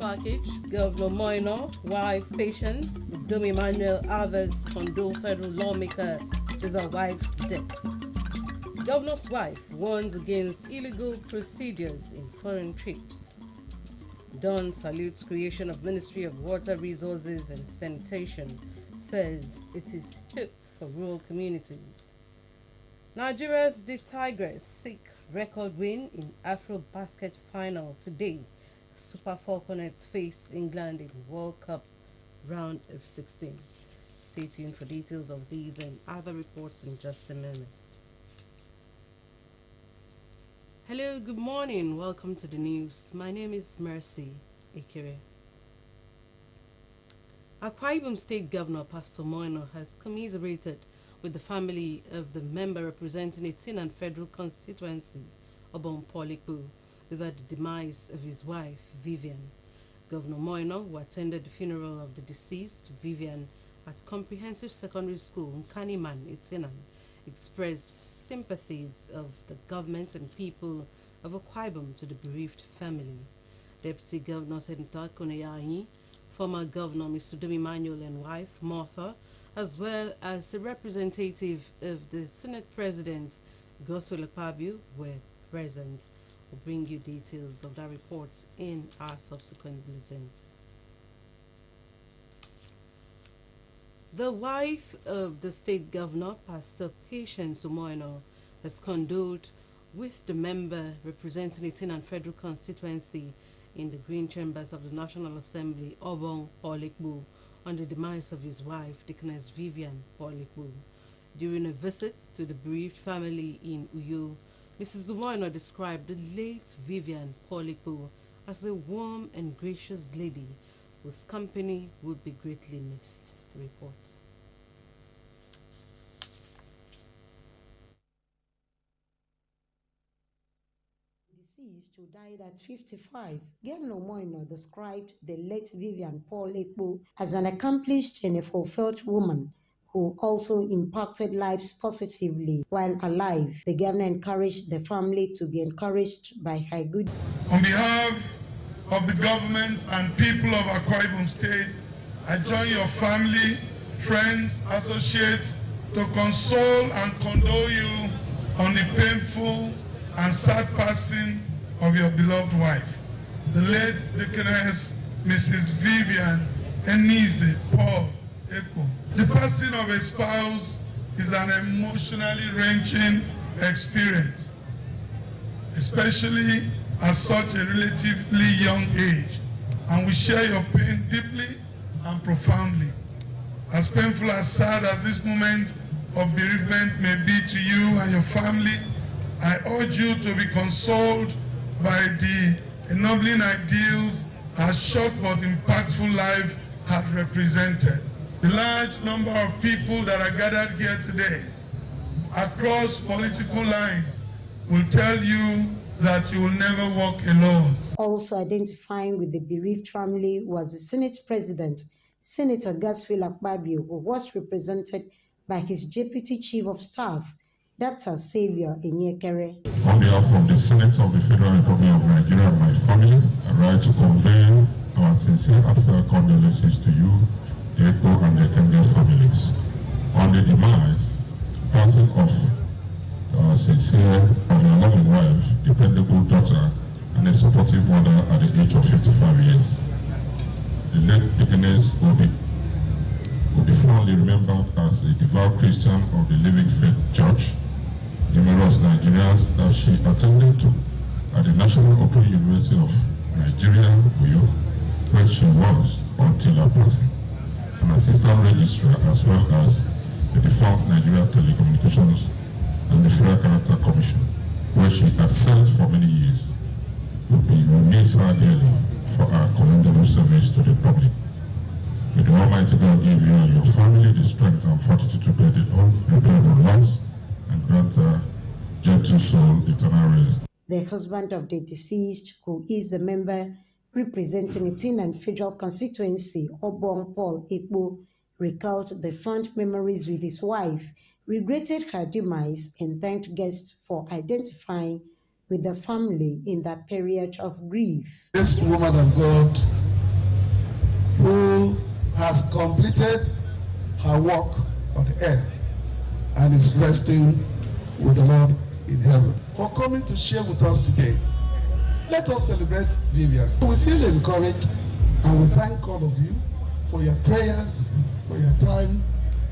package, Governor Moino, wife Patience, Dom Emmanuel Alves condole federal lawmaker to the wife's death. Governor's wife warns against illegal procedures in foreign trips. Don salutes creation of Ministry of Water Resources and Sanitation, says it is hope for rural communities. Nigeria's The Tigers seek record win in Afro-Basket final today. Super Falconets face England in World Cup round of 16. Stay tuned for details of these and other reports in just a moment. Hello, good morning. Welcome to the news. My name is Mercy Ikere. Akwa Ibom State Governor Pastor Moino has commiserated with the family of the member representing a Tin Federal constituency, Obon Polikbu, over the demise of his wife, Vivian. Governor Moino, who attended the funeral of the deceased, Vivian, at Comprehensive Secondary School in Kaniman, Itinan, expressed sympathies of the government and people of Akwa Ibom to the bereaved family. Deputy Governor Senator Koneyanyi, former Governor Mr. Dom Emmanuel and wife, Martha, as well as a representative of the Senate President, Godswill Akpabio, were present. We'll bring you details of that report in our subsequent bulletin. The wife of the state governor, Pastor Patience Umoino, has condoled with the member representing the Tin Federal constituency in the Green Chambers of the National Assembly, Obon Polikbu, on the demise of his wife, Deaconess Vivian Polikbu. During a visit to the bereaved family in Uyo, Mrs. Umoino described the late Vivian Polikbu as a warm and gracious lady whose company would be greatly missed. Report. Deceased, who died at 55, Governor Moino described the late Vivian Polikbu as an accomplished and a fulfilled woman who also impacted lives positively while alive. The governor encouraged the family to be encouraged by her good. On behalf of the government and people of Akwa Ibom State, I join your family, friends, associates to console and condole you on the painful and sad passing of your beloved wife, the late Deaconess Mrs. Vivian Enize Paul Eko. The passing of a spouse is an emotionally wrenching experience, especially at such a relatively young age, and we share your pain deeply and profoundly. As painful, as sad as this moment of bereavement may be to you and your family, I urge you to be consoled by the ennobling ideals her short but impactful life had represented. The large number of people that are gathered here today across political lines will tell you that you will never walk alone. Also identifying with the bereaved family was the Senate President, Senator Godswill Akpabio, who was represented by his Deputy Chief of Staff, Dr. Xavier Enyekere. On behalf of the Senate of the Federal Republic of Nigeria and my family, I write to convey our sincere heartfelt condolences to you, the Eko and the Ekenge families, on the demise, passing of your loving wife, dependable daughter, and a supportive mother at the age of 55 years. The late Deaconess will be fondly remembered as a devout Christian of the Living Faith Church. Numerous Nigerians that she attended to at the National Open University of Nigeria, Uyo, where she was until her passing, an assistant registrar, as well as the defunct Nigeria Telecommunications and the Fair Character Commission, where she had served for many years. We miss her dearly for her commendable service to the public. May the Almighty God give you and your family the strength and fortitude to bear the unrepairable loss and grant her gentle soul eternal rest. The husband of the deceased, who is the member representing the Tin Federal constituency, Obon Paul Ekpo, recalled the fond memories with his wife, regretted her demise, and thanked guests for identifying with the family in that period of grief. This woman of God has completed her work on the earth and is resting with the Lord in heaven. For coming to share with us today, let us celebrate Vivian. We feel encouraged and we thank all of you for your prayers, for your time,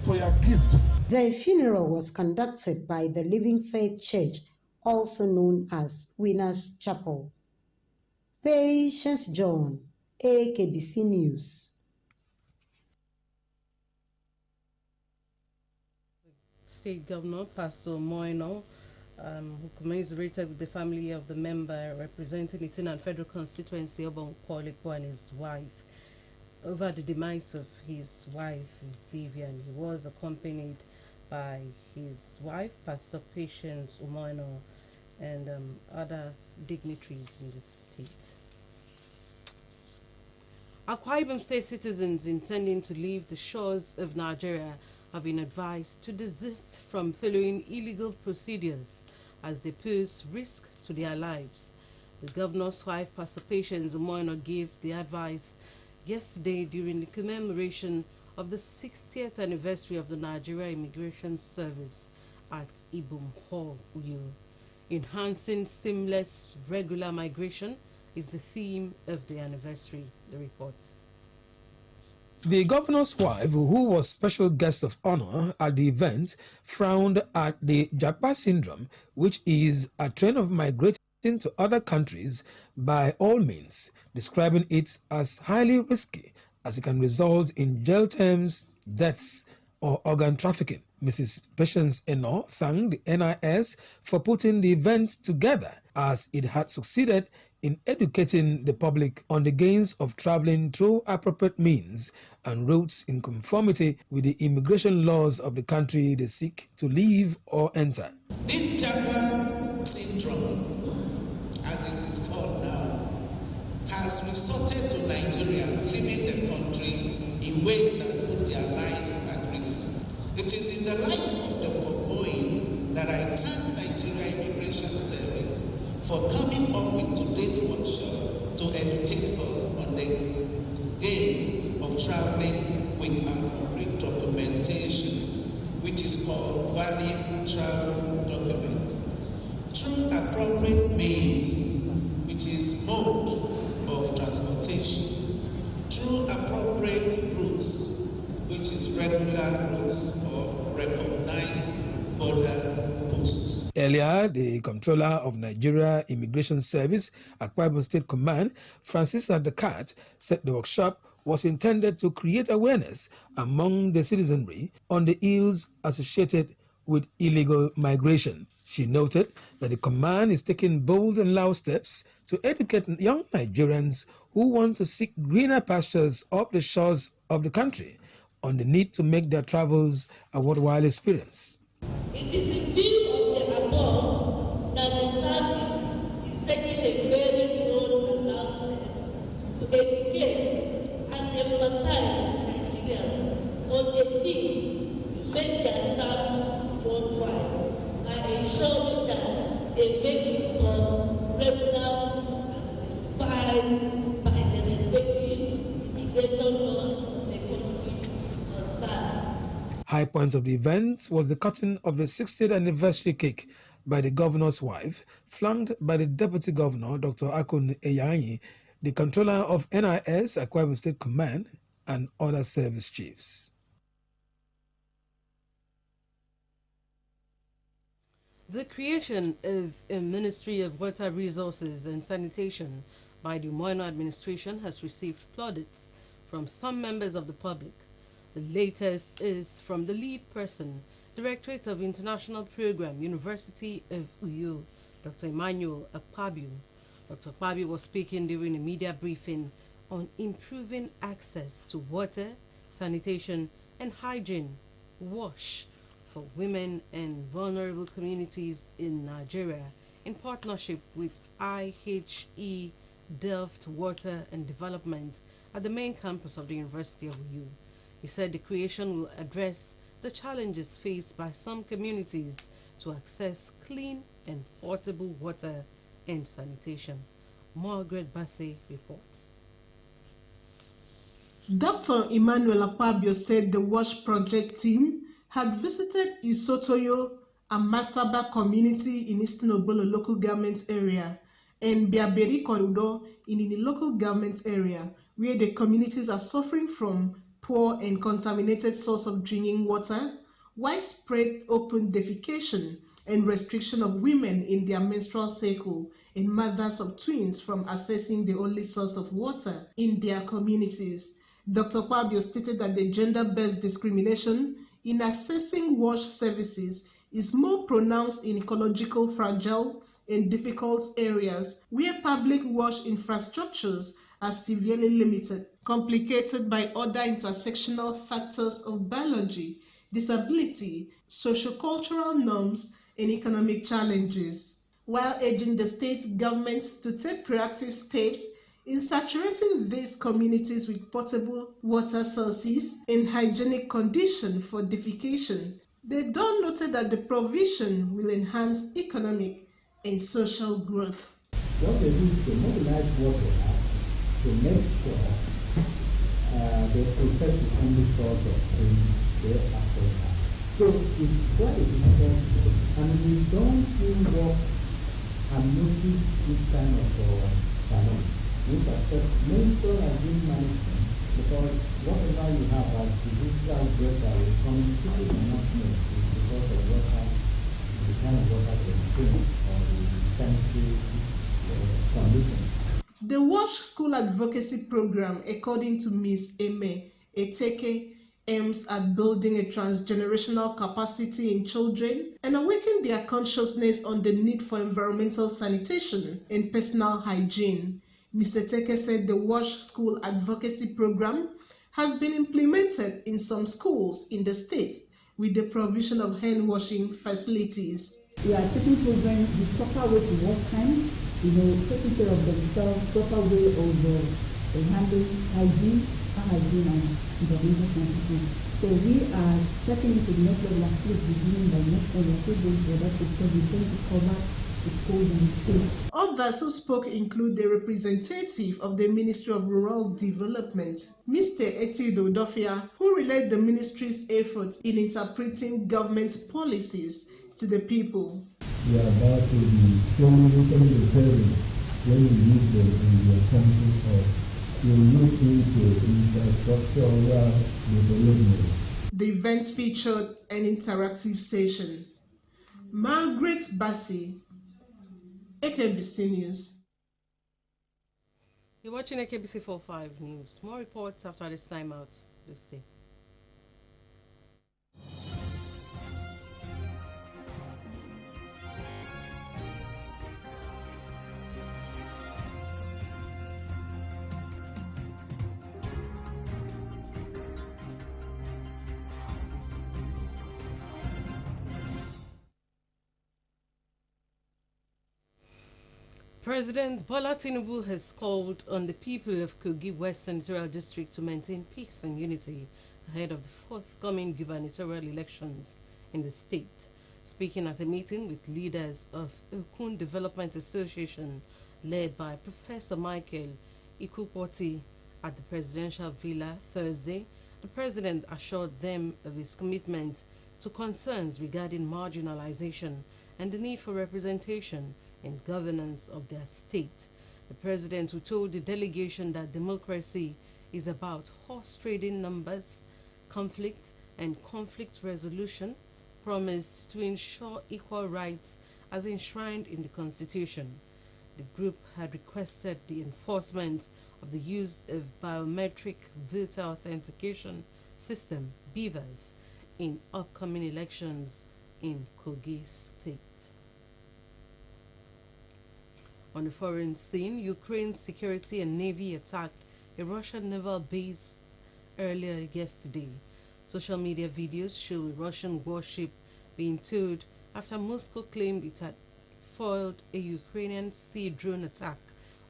for your gift. The funeral was conducted by the Living Faith Church, also known as Winners Chapel. Patience John, Akbc News. State Governor Pastor Moino, who commiserated with the family of the member representing Itin and Federal Constituency Obon Polikpo and his wife over the demise of his wife Vivian. He was accompanied by his wife, Pastor Patience Umoino, and other dignitaries in the state. Akwa Ibom State citizens intending to leave the shores of Nigeria have been advised to desist from following illegal procedures as they pose risk to their lives. The governor's wife, Pastor Patience Umoino, gave the advice yesterday during the commemoration of the 60th anniversary of the Nigeria Immigration Service at Ibom Hall, Uyo. Enhancing seamless regular migration is the theme of the anniversary. The report. The governor's wife, who was special guest of honor at the event, frowned at the Japa syndrome, which is a trend of migrating to other countries by all means, describing it as highly risky as it can result in jail terms, deaths, or organ trafficking. Mrs. Patience Eno thanked the NIS for putting the event together as it had succeeded in educating the public on the gains of traveling through appropriate means and routes in conformity with the immigration laws of the country they seek to leave or enter. This Japa syndrome, as it is called now, has resorted to Nigerians leaving the country in ways that put their lives at risk. It is in the light of the foregoing that I thank Nigeria Immigration Service for coming up with today's workshop to educate us on the gains of traveling with appropriate documentation, which is called valid travel document. Through appropriate means, which is mode of transportation, through appropriate routes, which is regular routes or recognized border posts. Earlier, the Comptroller of Nigeria Immigration Service, Akwa Ibom State Command, Francis Adakat, said the workshop was intended to create awareness among the citizenry on the ills associated with illegal migration. She noted that the command is taking bold and loud steps to educate young Nigerians who want to seek greener pastures off the shores of the country on the need to make their travels a worthwhile experience. It is in view of the above that the service is taking a very bold announcement to educate and emphasize Nigerians on the need to make their travels worthwhile by ensuring that they make use of regular routes as defined by the respective immigration laws of the country concerned. High points of the event was the cutting of the 60th anniversary cake by the governor's wife, flanked by the Deputy Governor, Dr. Akun Eyanyi, the Controller of NIS, Akwa Ibom State Command, and other service chiefs. The creation of a Ministry of Water Resources and Sanitation by the Moino administration has received plaudits from some members of the public. The latest is from the lead person, Directorate of International Program, University of Uyo, Dr. Emmanuel Akpabio. Dr. Akpabio was speaking during a media briefing on improving access to water, sanitation, and hygiene, WASH, for women and vulnerable communities in Nigeria in partnership with IHE Delft Water and Development at the main campus of the University of Uyo. He said the creation will address the challenges faced by some communities to access clean and portable water and sanitation. Margaret Bassey reports. Dr. Emmanuel Akbc said the WASH project team had visited Isotoyo and Masaba community in Eastern Obolo local government area and Biaberi corridor in the local government area, where the communities are suffering from poor and contaminated source of drinking water, widespread open defecation, and restriction of women in their menstrual cycle and mothers of twins from accessing the only source of water in their communities. Dr. Kwabio stated that the gender-based discrimination in accessing WASH services is more pronounced in ecological fragile and difficult areas where public WASH infrastructures are severely limited, complicated by other intersectional factors of biology, disability, sociocultural norms, and economic challenges, while urging the state government to take proactive steps in saturating these communities with potable water sources and hygienic conditions for defecation. They don't note that the provision will enhance economic and social growth. What they do is to mobilize water to make sure they protect the only source of clean their Africa. So it's quite a difficult thing. And we don't see what and notice this kind of challenge. Which affects mental hygiene management, because whatever you have as digital outbreak that will come into the management is because of water, the kind of water they drink or the sanitary conditions. The WASH School Advocacy Program, according to Ms. Eme Eteke, aims at building a transgenerational capacity in children and awakening their consciousness on the need for environmental sanitation and personal hygiene. Ms. Eteke said the WASH School Advocacy Program has been implemented in some schools in the state with the provision of hand washing facilities. We are taking children the proper way to wash hands, taking care of themselves, proper way of handling hygiene and environmental sanitation. So we are taking it to the next level, actually beginning by next year. We are still going for that because we tend to cover the schools and the states. Others who spoke include the representative of the Ministry of Rural Development, Mr. Etido Dofia, who relayed the ministry's efforts in interpreting government policies to the people. We are about to be showing the parents when you use them in your country or you look into infrastructural development. The event featured an interactive session. Margaret Bassi, Akbc News. You're watching Akbc 45 News. More reports after this time out. Do stay. President Bola Tinubu has called on the people of Kogi West Senatorial District to maintain peace and unity ahead of the forthcoming gubernatorial elections in the state. Speaking at a meeting with leaders of Okun Development Association led by Professor Michael Ikukwoti at the presidential villa Thursday, the president assured them of his commitment to concerns regarding marginalization and the need for representation and governance of their state. The president, who told the delegation that democracy is about horse trading numbers, conflict, and conflict resolution, promised to ensure equal rights as enshrined in the Constitution. The group had requested the enforcement of the use of biometric voter authentication system, BVAS, in upcoming elections in Kogi State. On the foreign scene, Ukraine's security and navy attacked a Russian naval base earlier yesterday. Social media videos show a Russian warship being towed after Moscow claimed it had foiled a Ukrainian sea drone attack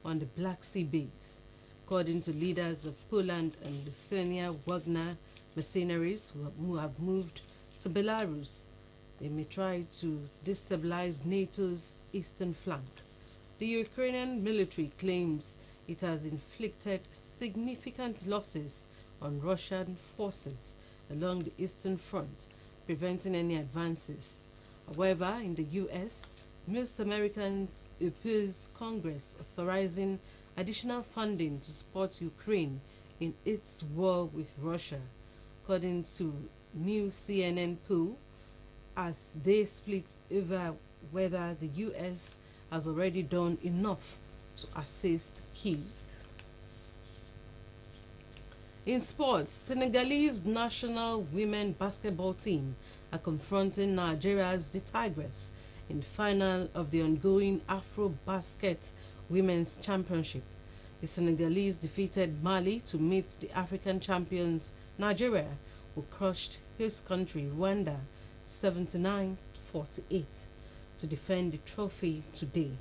on the Black Sea base. According to leaders of Poland and Lithuania, Wagner mercenaries who have moved to Belarus, they may try to destabilize NATO's eastern flank. The Ukrainian military claims it has inflicted significant losses on Russian forces along the Eastern Front, preventing any advances. However, in the U.S., most Americans oppose Congress authorizing additional funding to support Ukraine in its war with Russia, according to new CNN poll, as they split over whether the U.S. has already done enough to assist Kyiv. In sports, Senegalese national women basketball team are confronting Nigeria's the Tigress in the final of the ongoing Afro-Basket Women's Championship. The Senegalese defeated Mali to meet the African champions Nigeria, who crushed host country Rwanda 79-48 to defend the trophy today.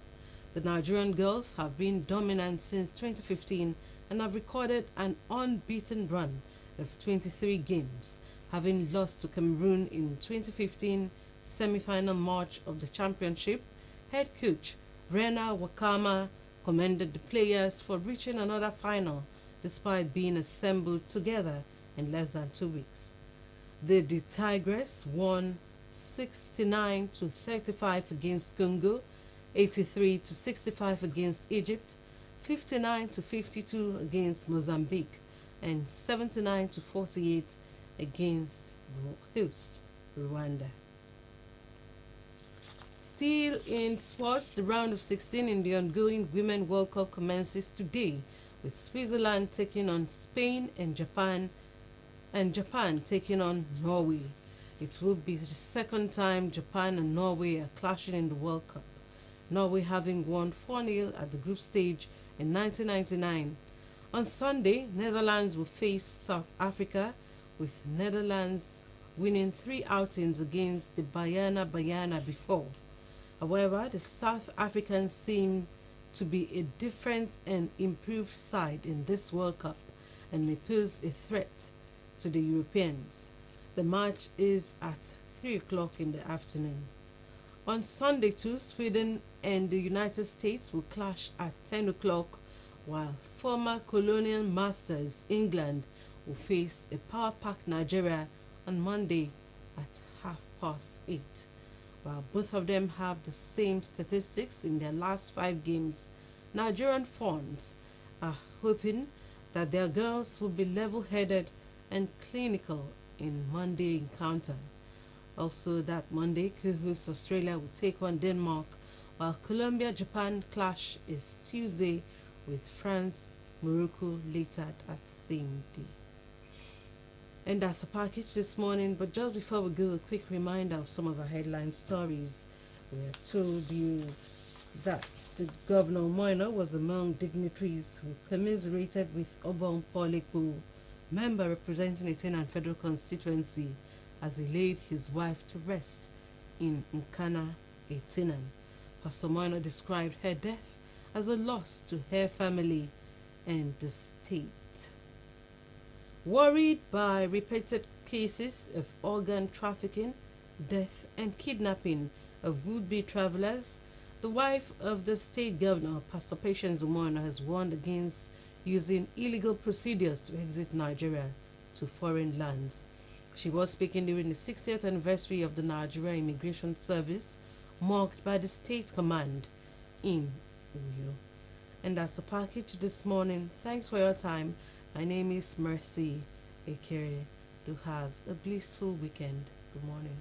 The Nigerian girls have been dominant since 2015 and have recorded an unbeaten run of 23 games, having lost to Cameroon in 2015 semi-final match of the championship. Head coach Rena Wakama commended the players for reaching another final despite being assembled together in less than 2 weeks. The Tigress won 69-35 against Congo, 83-65 against Egypt, 59-52 against Mozambique, and 79-48 against host Rwanda. Still in sports, the round of 16 in the ongoing Women World Cup commences today, with Switzerland taking on Spain and Japan taking on Norway. It will be the second time Japan and Norway are clashing in the World Cup, Norway having won 4-0 at the group stage in 1999. On Sunday, Netherlands will face South Africa, with Netherlands winning 3 outings against the Banyana before. However, the South Africans seem to be a different and improved side in this World Cup and may pose a threat to the Europeans. The match is at 3 o'clock in the afternoon. On Sunday too, Sweden and the United States will clash at 10 o'clock, while former colonial masters England will face a power-packed Nigeria on Monday at 8:30. While both of them have the same statistics in their last 5 games, Nigerian fans are hoping that their girls will be level-headed and clinical in Monday encounter. Also that Monday, co-host Australia will take on Denmark, while Colombia-Japan clash is Tuesday, with France-Morocco later that same day. And that's a package this morning, but just before we go, a quick reminder of some of our headline stories. We have told you that the Governor Moino was among dignitaries who commiserated with Obon Poleku, member representing a Tenant Federal Constituency, as he laid his wife to rest in Nkana, Etinan. Pastor Moino described her death as a loss to her family and the state. Worried by repeated cases of organ trafficking, death, and kidnapping of would-be travelers, the wife of the state governor, Pastor Patience Umono, has warned against using illegal procedures to exit Nigeria to foreign lands. She was speaking during the 60th anniversary of the Nigeria Immigration Service, marked by the state command in Uyo. And that's the package this morning. Thanks for your time. My name is Mercy Ekere. Do have a blissful weekend. Good morning.